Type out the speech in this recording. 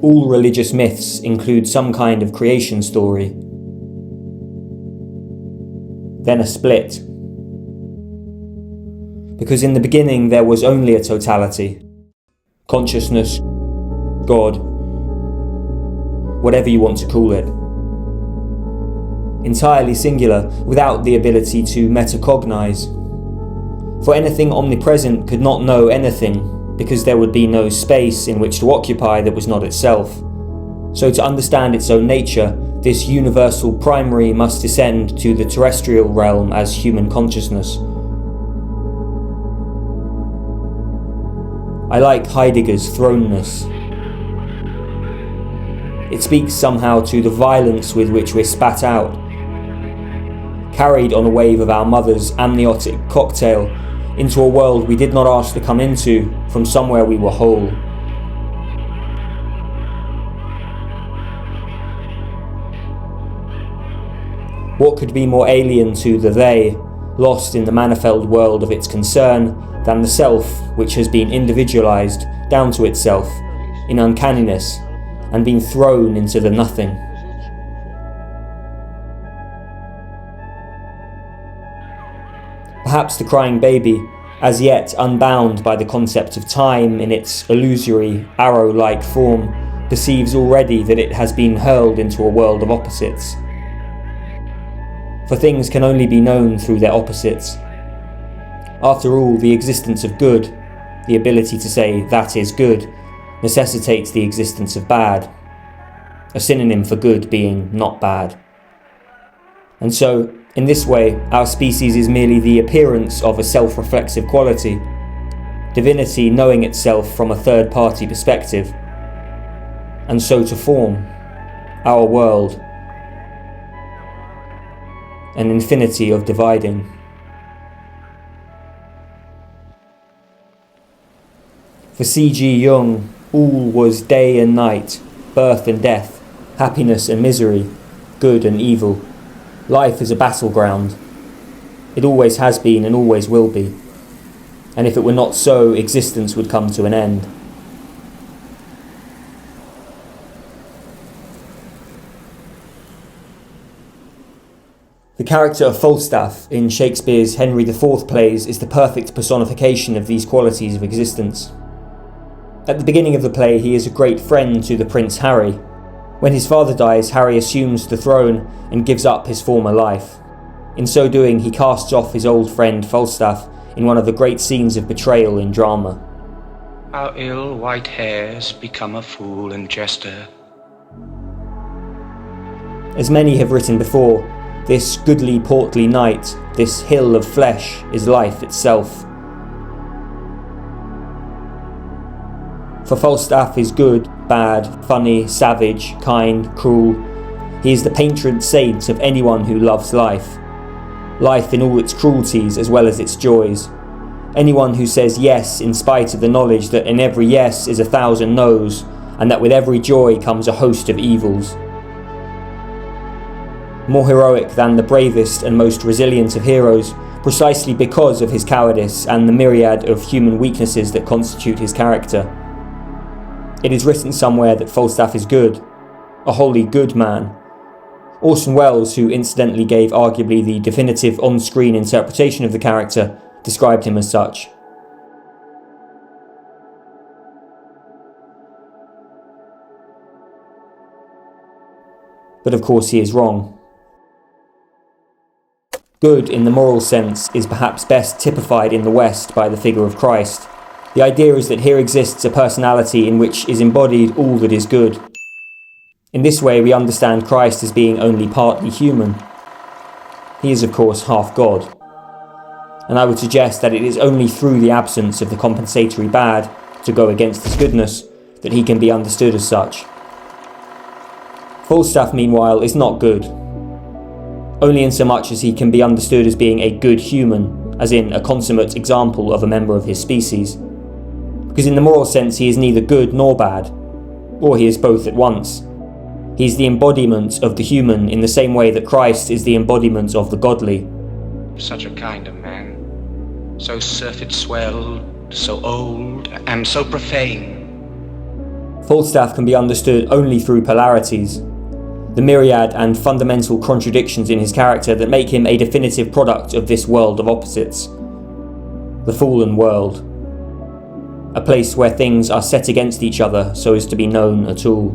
all religious myths include some kind of creation story. Then a split. Because in the beginning there was only a totality. Consciousness, God, whatever you want to call it. Entirely singular, without the ability to metacognize. For anything omnipresent could not know anything, because there would be no space in which to occupy that was not itself. So to understand its own nature, this universal primary must descend to the terrestrial realm as human consciousness. I like Heidegger's thrownness. It speaks somehow to the violence with which we're spat out, carried on a wave of our mother's amniotic cocktail into a world we did not ask to come into, from somewhere we were whole. What could be more alien to the they, lost in the manifold world of its concern, than the self which has been individualized down to itself in uncanniness and been thrown into the nothing? Perhaps the crying baby, as yet unbound by the concept of time in its illusory, arrow-like form, perceives already that it has been hurled into a world of opposites. For things can only be known through their opposites. After all, the existence of good, the ability to say that is good, necessitates the existence of bad, a synonym for good being not bad. And so, in this way, our species is merely the appearance of a self-reflexive quality, divinity knowing itself from a third-party perspective, and so to form our world, an infinity of dividing. For C.G. Jung, all was day and night, birth and death, happiness and misery, good and evil. Life is a battleground. It always has been and always will be. And if it were not so, existence would come to an end. The character of Falstaff in Shakespeare's Henry IV plays is the perfect personification of these qualities of existence. At the beginning of the play, he is a great friend to the Prince Harry. When his father dies, Harry assumes the throne and gives up his former life. In so doing, he casts off his old friend Falstaff in one of the great scenes of betrayal in drama. Our ill white hairs become a fool and jester. As many have written before, this goodly portly knight, this hill of flesh, is life itself. For Falstaff is good, bad, funny, savage, kind, cruel. He is the patron saint of anyone who loves life. Life in all its cruelties as well as its joys. Anyone who says yes in spite of the knowledge that in every yes is 1,000 no's, and that with every joy comes a host of evils. More heroic than the bravest and most resilient of heroes, precisely because of his cowardice and the myriad of human weaknesses that constitute his character. It is written somewhere that Falstaff is good, a wholly good man. Orson Welles, who incidentally gave arguably the definitive on-screen interpretation of the character, described him as such. But of course he is wrong. Good in the moral sense is perhaps best typified in the West by the figure of Christ. The idea is that here exists a personality in which is embodied all that is good. In this way we understand Christ as being only partly human. He is of course half God. And I would suggest that it is only through the absence of the compensatory bad to go against his goodness that he can be understood as such. Falstaff, meanwhile, is not good, only in so much as he can be understood as being a good human, as in a consummate example of a member of his species. Because in the moral sense he is neither good nor bad, or he is both at once. He is the embodiment of the human in the same way that Christ is the embodiment of the godly. Such a kind of man, so surfeit swelled, so old and so profane. Falstaff can be understood only through polarities, the myriad and fundamental contradictions in his character that make him a definitive product of this world of opposites. The fallen world. A place where things are set against each other so as to be known at all.